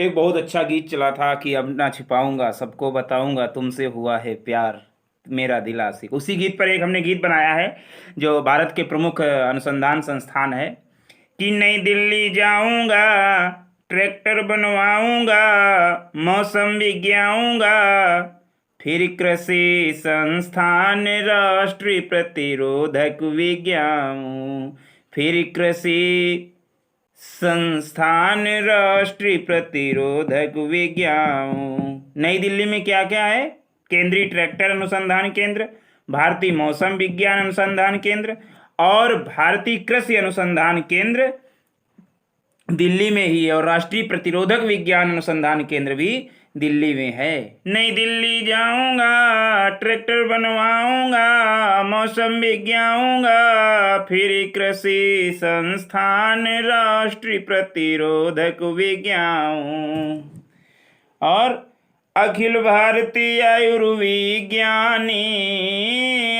एक बहुत अच्छा गीत चला था कि अब ना छिपाऊंगा सबको बताऊंगा तुमसे हुआ है प्यार मेरा दिल आशिक। उसी गीत पर एक हमने गीत बनाया है जो भारत के प्रमुख अनुसंधान संस्थान है कि नई दिल्ली जाऊंगा, ट्रैक्टर बनवाऊंगा, मौसम विज्ञाऊंगा, फिर कृषि संस्थान राष्ट्रीय प्रतिरोधक विज्ञाऊं, फिर कृषि संस्थान राष्ट्रीय प्रतिरोधक विज्ञान। नई दिल्ली में क्या क्या है? केंद्रीय ट्रैक्टर अनुसंधान केंद्र, भारतीय मौसम विज्ञान अनुसंधान केंद्र और भारतीय कृषि अनुसंधान केंद्र दिल्ली में ही है, और राष्ट्रीय प्रतिरोधक विज्ञान अनुसंधान केंद्र भी दिल्ली में है। नई दिल्ली जाऊंगा, ट्रैक्टर बनवाऊंगा, मौसम विज्ञाऊंगा, फिर कृषि संस्थान राष्ट्रीय प्रतिरोधक विज्ञाऊं, और अखिल भारतीय आयुर्विज्ञानी,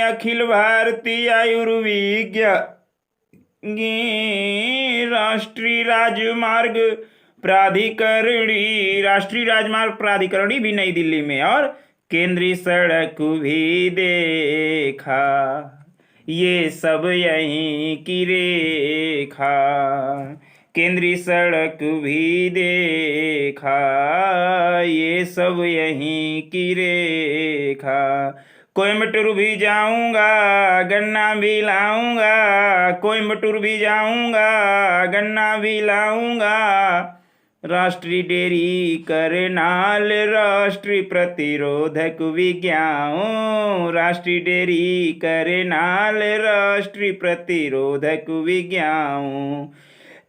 अखिल भारतीय आयुर्विज्ञानी राष्ट्रीय राजमार्ग प्राधिकरणी, राष्ट्रीय राजमार्ग प्राधिकरणी भी नई दिल्ली में, और केंद्रीय सड़क भी देखा, ये सब यहीं की रेखा, केंद्रीय सड़क भी देखा, ये सब यहीं की रेखा। कोयम्बटूर भी जाऊंगा, गन्ना भी लाऊंगा, कोयम्बटूर भी जाऊंगा, गन्ना भी लाऊंगा, राष्ट्रीय डेयरी करनाल राष्ट्रीय प्रतिरोधक विज्ञान, राष्ट्रीय डेयरी करनाल राष्ट्रीय प्रतिरोधक विज्ञान।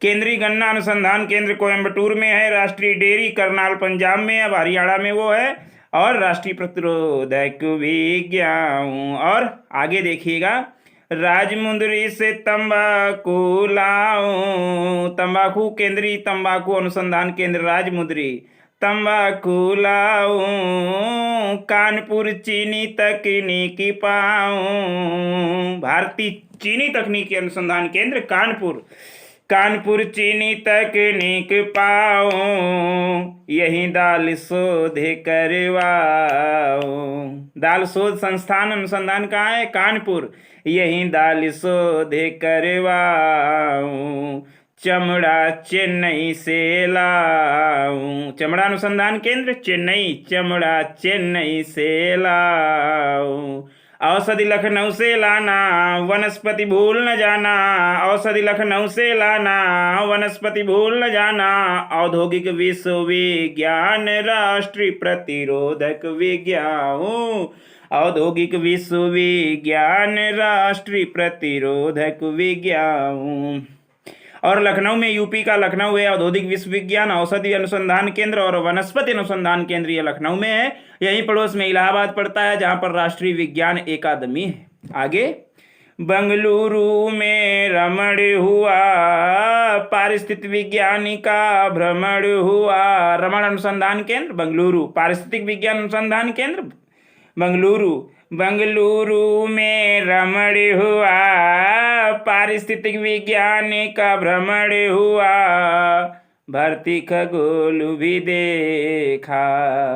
केंद्रीय गन्ना अनुसंधान केंद्र कोयम्बटूर में है, राष्ट्रीय डेयरी करनाल पंजाब में, अब हरियाणा में वो है, और राष्ट्रीय प्रतिरोधक विज्ञान। और आगे देखिएगा, राजमुंदरी से तंबाकू लाऊं, तंबाकू केंद्रीय तंबाकू अनुसंधान केंद्र राजमुंदरी, तंबाकू लाऊं, कानपुर चीनी तकनीकी पाऊं, भारतीय चीनी तकनीकी अनुसंधान केंद्र कानपुर, कानपुर चीनी तकनीक पाओ, यही दाल शोध करवाओ, दाल शोध संस्थान अनुसंधान कहाँ है? कानपुर, यही दाल शोध करवाओ, चमड़ा चेन्नई से लाऊं, चमड़ा अनुसंधान केंद्र चेन्नई, चमड़ा चेन्नई से लाऊं, औषधि लखनऊ से लाना, वनस्पति भूल न जाना, औषधि लखनऊ से लाना, वनस्पति भूल न जाना, औद्योगिक विश्वविज्ञान राष्ट्रीय प्रतिरोधक विज्ञान, औद्योगिक विश्वविज्ञान राष्ट्रीय प्रतिरोधक विज्ञान। और लखनऊ में, यूपी का लखनऊ है, औद्योगिक विश्वविज्ञान, औषधि अनुसंधान केंद्र और वनस्पति अनुसंधान केंद्र ये लखनऊ में है। यहीं पड़ोस में इलाहाबाद पड़ता है, जहां पर राष्ट्रीय विज्ञान अकादमी है। आगे, बंगलुरु में रमण हुआ, पारिस्थितिक विज्ञानी का भ्रमण हुआ, रमण अनुसंधान केंद्र बेंगलुरु, पारिस्थितिक विज्ञान अनुसंधान केंद्र बेंगलुरु, बेंगलुरु में रमण हुआ, पारिस्थितिक विज्ञान का भ्रमण हुआ, भारतीय खगोल भी देखा,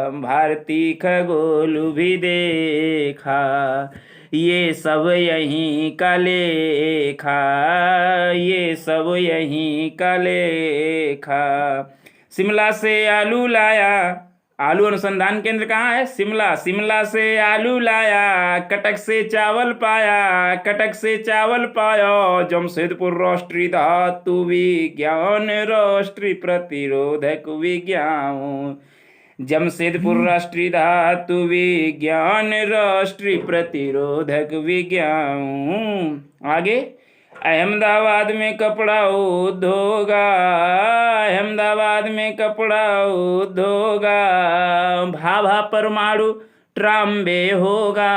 भारतीय खगोल भी देखा, ये सब यहीं का लेखा, ये सब यहीं का लेखा। शिमला से आलू लाया, आलू अनुसंधान केंद्र कहाँ है? शिमला, शिमला से आलू लाया, कटक से चावल पाया, कटक से चावल पाया, जमशेदपुर राष्ट्रीय धातु विज्ञान राष्ट्रीय प्रतिरोधक विज्ञान, जमशेदपुर राष्ट्रीय धातु विज्ञान राष्ट्रीय प्रतिरोधक विज्ञान। आगे, अहमदाबाद में कपड़ा उद्योग, अहमदाबाद में कपड़ा उद्योग, भाभा परमाणु ट्राम्बे होगा,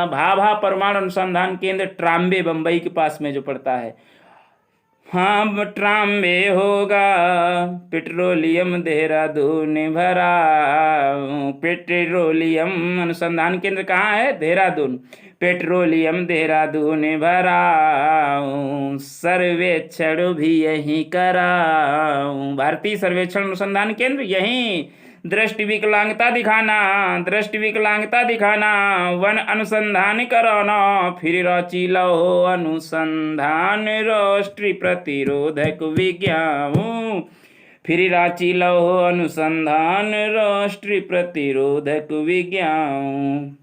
भाभा परमाणु अनुसंधान केंद्र ट्राम्बे बंबई के पास में जो पड़ता है, हाँ ट्राम में होगा पेट्रोलियम देहरादून भरा। पेट्रोलियम अनुसंधान केंद्र कहाँ है? देहरादून। पेट्रोलियम देहरादून भरा, सर्वेक्षण भी यहीं कराऊं। भारतीय सर्वेक्षण अनुसंधान केंद्र यहीं। दृष्टि विकलांगता दिखाना, दृष्टि विकलांगता दिखाना, वन अनुसंधान कराना, फिर रांची लौह अनुसंधान राष्ट्रीय प्रतिरोधक विज्ञान। फिर रांची लौह अनुसंधान राष्ट्रीय प्रतिरोधक विज्ञान।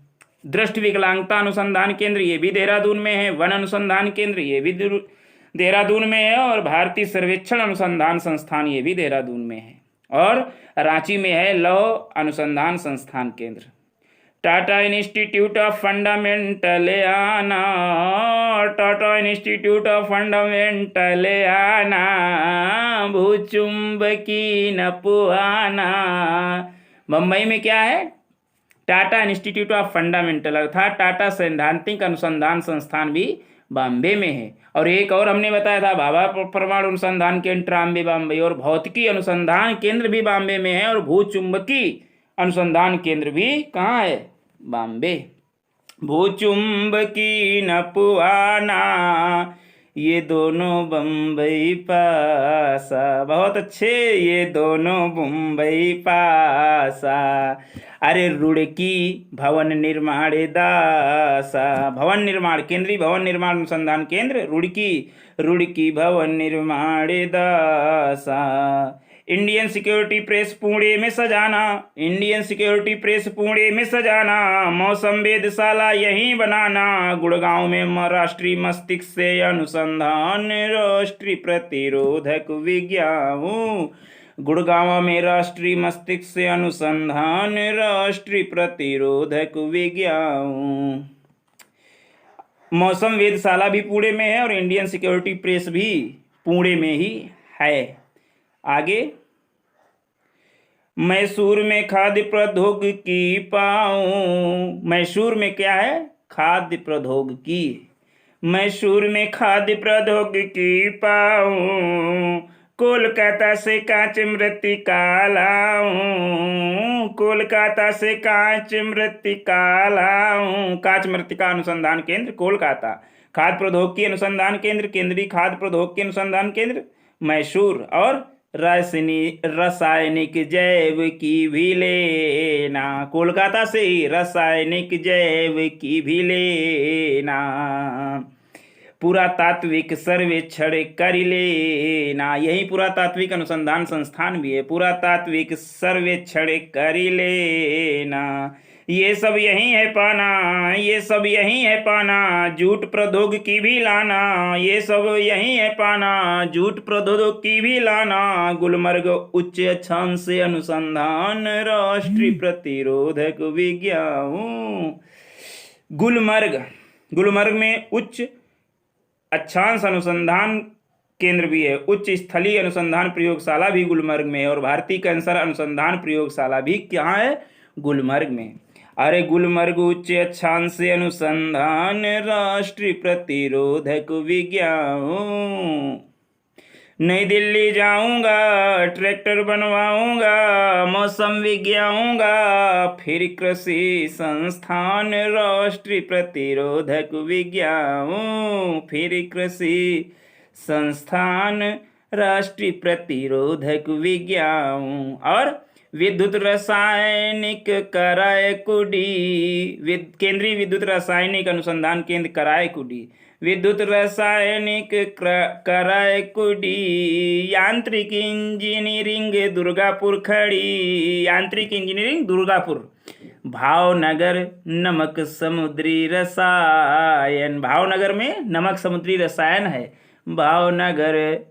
दृष्टि विकलांगता अनुसंधान केंद्र ये भी देहरादून में है। वन अनुसंधान केंद्र ये भी देहरादून में है। और भारतीय सर्वेक्षण अनुसंधान संस्थान ये भी देहरादून में है। और रांची में है लौह अनुसंधान संस्थान केंद्र। टाटा इंस्टीट्यूट ऑफ फंडामेंटल आना, टाटा इंस्टीट्यूट ऑफ फंडामेंटल आना, भूचुंबकी नपुआना। मुंबई में क्या है? टाटा इंस्टीट्यूट ऑफ फंडामेंटल अर्थात टाटा सैद्धांतिक अनुसंधान संस्थान भी बॉम्बे में है। और एक और हमने बताया था भाभा परमाणु अनुसंधान केंद्र ट्राम्बे बॉम्बे, और भौतिकी अनुसंधान केंद्र भी बॉम्बे में है, और भूचुंबकी अनुसंधान केंद्र भी कहाँ है? बॉम्बे। भूचुंबकी नपुआना, ये दोनों बम्बई पासा। बहुत अच्छे, ये दोनों मुंबई पासा। अरे रुड़की भवन निर्माण दासा। भवन निर्माण, केंद्रीय भवन निर्माण अनुसंधान केंद्र रुड़की, रुड़की भवन निर्माण दासा। इंडियन सिक्योरिटी प्रेस पुणे में सजाना, इंडियन सिक्योरिटी प्रेस पुणे में सजाना, मौसम वेधशाला यहीं बनाना, गुड़गांव में राष्ट्रीय मस्तिष्क से अनुसंधान राष्ट्रीय प्रतिरोधक विज्ञान। गुड़गांव में राष्ट्रीय मस्तिष्क से अनुसंधान राष्ट्रीय प्रतिरोधक विज्ञान। मौसम वेधशाला भी पुणे में है और इंडियन सिक्योरिटी प्रेस भी पुणे में ही है। आगे, मैसूर में खाद्य प्रौद्योगिकी पाऊं। मैसूर में क्या है? खाद्य प्रौद्योगिकी। मैसूर में खाद्य प्रौद्योगिकी पाऊं, कोलकाता से कांच मृत्तिका लाऊं, कोलकाता से कांच मृत्तिका लाऊं। कांच मृत्तिका अनुसंधान केंद्र कोलकाता। खाद्य प्रौद्योगिकी अनुसंधान केंद्र केंद्रीय खाद्य प्रौद्योगिकी अनुसंधान केंद्र मैसूर। और रासायनिक जैव की भी लेना, कोलकाता से ही रासायनिक जैव की भी लेना। पुरातात्विक सर्वेक्षण कर लेना, यही पुरातात्विक अनुसंधान संस्थान भी है। पुरातात्विक सर्वेक्षण कर लेना, ये सब यही है पाना, ये सब यही है पाना, जूट प्रौद्योगिकी भी लाना, ये सब यही है पाना, जूट प्रौद्योगिकी भी लाना। गुलमर्ग उच्च अक्षांश अनुसंधान राष्ट्रीय प्रतिरोधक विज्ञान। गुलमर्ग, गुलमर्ग में उच्च अक्षांश अनुसंधान केंद्र भी है। उच्च स्थलीय अनुसंधान प्रयोगशाला भी गुलमर्ग में है। और भारतीय कैंसर अनुसंधान प्रयोगशाला भी कहाँ है? गुलमर्ग में। अरे गुलमर्ग उच्च अक्षांश अनुसंधान राष्ट्रीय प्रतिरोधक विज्ञान। नई दिल्ली जाऊंगा, ट्रैक्टर बनवाऊंगा, मौसम विज्ञाऊंगा, फिर कृषि संस्थान राष्ट्रीय प्रतिरोधक विज्ञान, फिर कृषि संस्थान राष्ट्रीय प्रतिरोधक विज्ञान। और विद्युत रासायनिक करायकुडी, केंद्रीय विद्युत रासायनिक अनुसंधान केंद्र करायकुडी, विद्युत रासायनिक करायकुडी। यांत्रिक इंजीनियरिंग दुर्गापुर खड़ी, यांत्रिक इंजीनियरिंग दुर्गापुर। भावनगर नमक समुद्री रसायन, भावनगर में नमक समुद्री रसायन है। भावनगर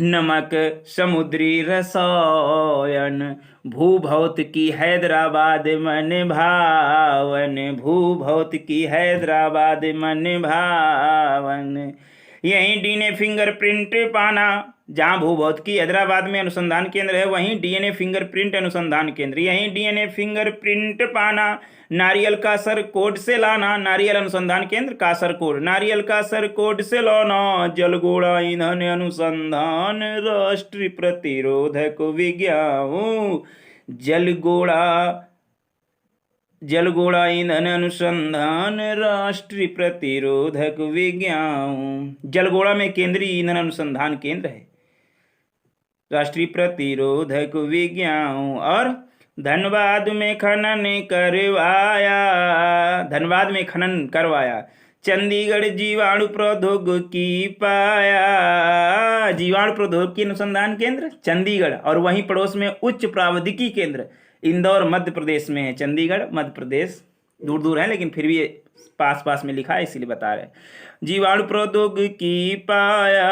नमक समुद्री रसायन। भूभौतिकी हैदराबाद मन भावन, भूभौतिकी हैदराबाद मन भावन। यहीं डीएनए फिंगरप्रिंट पाना, जहाँ भूभौतिकी हैदराबाद में अनुसंधान केंद्र है वहीं डीएनए फिंगरप्रिंट अनुसंधान केंद्र, यहीं डीएनए फिंगरप्रिंट पाना, नारियल का सर कोड से लाना, नारियल अनुसंधान केंद्र कासरकोड, नारियल का सर कोड से लाना, जलगोड़ा ईंधन अनुसंधान राष्ट्रीय प्रतिरोधक विज्ञान, जलगोड़ा ईंधन अनुसंधान राष्ट्रीय प्रतिरोधक विज्ञान। जलगोड़ा में केंद्रीय ईंधन अनुसंधान केंद्र है, राष्ट्रीय प्रतिरोधक विज्ञान। और धनबाद में खनन करवाया, धनबाद में खनन करवाया, चंडीगढ़ जीवाणु प्रौद्योगिकी पाया, जीवाणु प्रौद्योगिकी अनुसंधान केंद्र चंडीगढ़, और वहीं पड़ोस में उच्च प्रावधिकी केंद्र इंदौर मध्य प्रदेश में है। चंडीगढ़ मध्य प्रदेश दूर दूर है लेकिन फिर भी पास पास में लिखा है इसीलिए बता रहे। जीवाणु प्रौद्योगिकी पाया,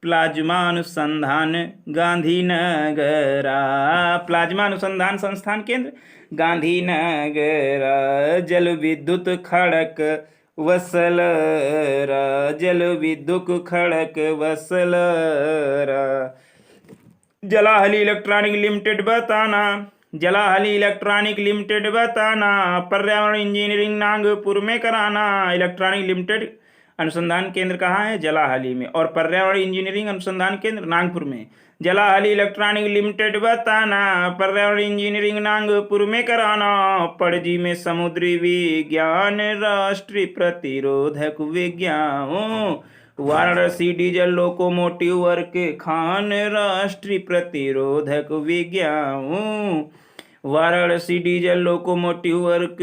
प्लाज्मा अनुसंधान गांधीनगर, प्लाज्मा अनुसंधान संस्थान केंद्र गांधीनगर, जल विद्युत खड़क वसलरा, जल विद्युत खड़क वसलरा, जलाहली इलेक्ट्रॉनिक लिमिटेड बताना, जलाहली इलेक्ट्रॉनिक लिमिटेड बताना, पर्यावरण इंजीनियरिंग नागपुर में कराना, इलेक्ट्रॉनिक लिमिटेड अनुसंधान केंद्र कहाँ है? जलाहली में, और पर्यावरण इंजीनियरिंग अनुसंधान केंद्र नागपुर में। जलाहली इलेक्ट्रॉनिक लिमिटेड बताना, पर्यावरण इंजीनियरिंग नागपुर में कराना, पणजी में समुद्री विज्ञान राष्ट्रीय प्रतिरोधक विज्ञान, Varanasi diesel locomotive work Khan राष्ट्रीय प्रतिरोधक विज्ञान, Varanasi diesel locomotive work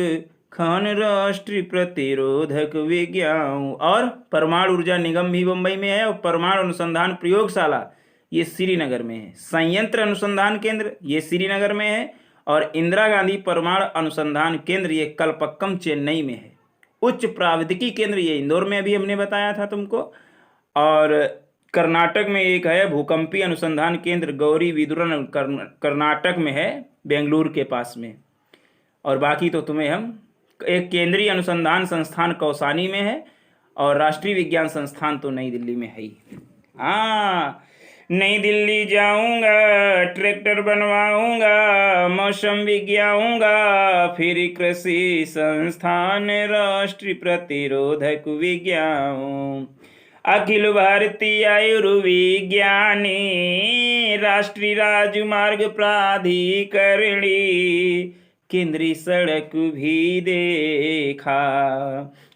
Khan राष्ट्रीय प्रतिरोधक विज्ञान। और परमाणु ऊर्जा निगम भी मुंबई में है, और परमाणु अनुसंधान प्रयोगशाला ये श्रीनगर में है, संयंत्र अनुसंधान केंद्र ये श्रीनगर में है, और इंदिरा गांधी परमाणु अनुसंधान केंद्र ये कलपक्कम चेन्नई में है, उच्च प्रावधिकी केंद्र ये इंदौर में अभी हमने बताया था तुमको, और कर्नाटक में एक है भूकंपीय अनुसंधान केंद्र गौरी विदुरन, कर्नाटक में है बेंगलुरु के पास में, और बाकी तो तुम्हें हम एक केंद्रीय अनुसंधान संस्थान कौसानी में है, और राष्ट्रीय विज्ञान संस्थान तो नई दिल्ली में है ही। हाँ, नई दिल्ली जाऊंगा, ट्रैक्टर बनवाऊंगा, मौसम विज्ञाऊंगा, फिर कृषि संस्थान राष्ट्रीय प्रतिरोधक विज्ञान, अखिल भारतीय आयुर्विज्ञानी, राष्ट्रीय राजमार्ग प्राधिकरणी, केंद्रीय सड़क भी देखा,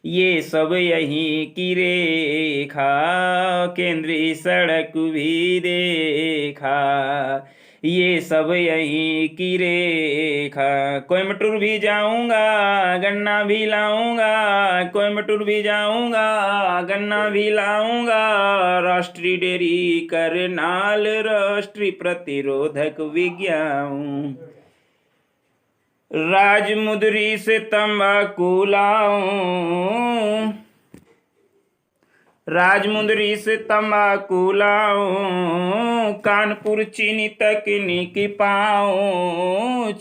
ये सब यहीं की रेखा, केंद्रीय सड़क भी देखा, ये सब यहीं की रेखा, कोयम्बटूर भी जाऊंगा, गन्ना भी लाऊंगा, कोयम्बटूर भी जाऊंगा, गन्ना भी लाऊंगा, राष्ट्रीय डेयरी करनाल राष्ट्रीय प्रतिरोधक विज्ञान, राजमुंदरी से तंबाकू लाऊं, राजमुंदरी से तंबाकू लाऊं, कानपुर चीनी तकनीक पाऊं,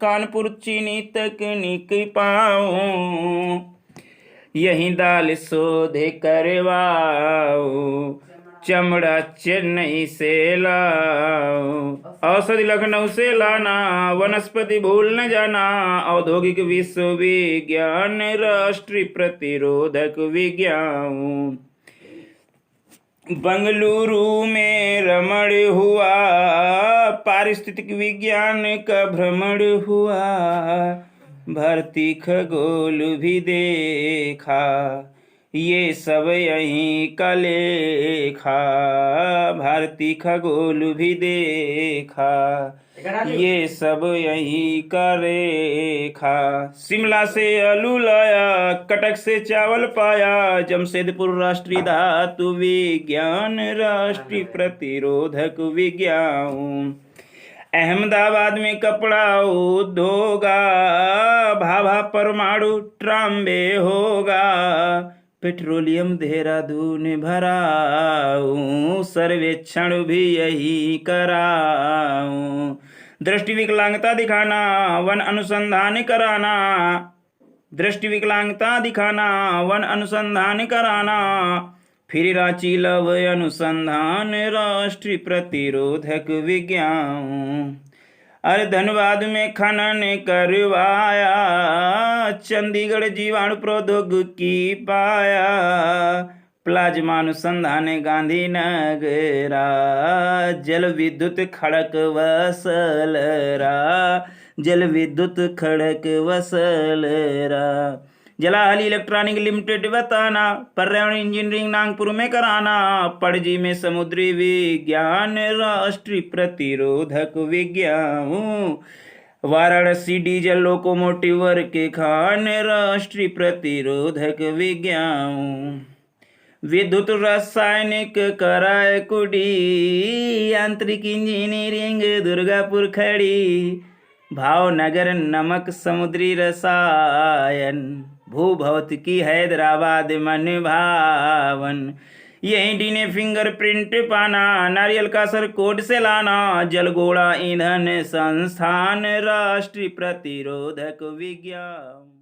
कानपुर चीनी तकनीक पाऊं, यहीं दाल शोधे करवाऊं, चमड़ा चेन्नई से लाऊं, औषधि लखनऊ से लाना, वनस्पति भूल न जाना, औद्योगिक विश्वविज्ञान राष्ट्रीय प्रतिरोधक विज्ञान, बंगलुरु में रमण हुआ, पारिस्थितिक विज्ञान का भ्रमण हुआ, भारतीय खगोल भी देखा, ये सब यहीं का लेखा, भारतीय खगोल भी देखा, ये सब यहीं का रेखा, शिमला से आलू लाया, कटक से चावल पाया, जमशेदपुर राष्ट्रीय धातु विज्ञान राष्ट्रीय प्रतिरोधक विज्ञान, अहमदाबाद में कपड़ा उद्योग, भाभा परमाणु ट्राम्बे होगा, पेट्रोलियम देहरादून भराऊं, सर्वेक्षण भी यही कराऊं, दृष्टि विकलांगता दिखाना, वन अनुसंधान कराना, दृष्टि विकलांगता दिखाना, वन अनुसंधान कराना, फिर रांची लव अनुसंधान राष्ट्रीय प्रतिरोधक विज्ञान। अरे धनबाद में खनन करवाया, चंडीगढ़ जीवाणु प्रौद्योगिकी पाया, प्लाज्मा अनुसंधान गांधीनगरा, जल विद्युत खड़क वसलरा, जल विद्युत खड़क वसलरा। जलाहल इलेक्ट्रॉनिक लिमिटेड बताना, पर्यावरण इंजीनियरिंग नागपुर में कराना, पणजी में समुद्री विज्ञान राष्ट्रीय प्रतिरोधक विज्ञान, वाराणसी डीजल लोकोमोटिव वर्ग के खान राष्ट्रीय प्रतिरोधक विज्ञान। विद्युत रासायनिक कराय कुडी, यांत्रिक इंजीनियरिंग दुर्गापुर खड़ी, भावनगर नमक समुद्री रसायन, भूभौतिकी हैदराबाद मन भावन। यही डी ने फिंगरप्रिंट पाना, नारियल का सर कोड से लाना, जलगोड़ा ईंधन संस्थान राष्ट्रीय प्रतिरोधक विज्ञान।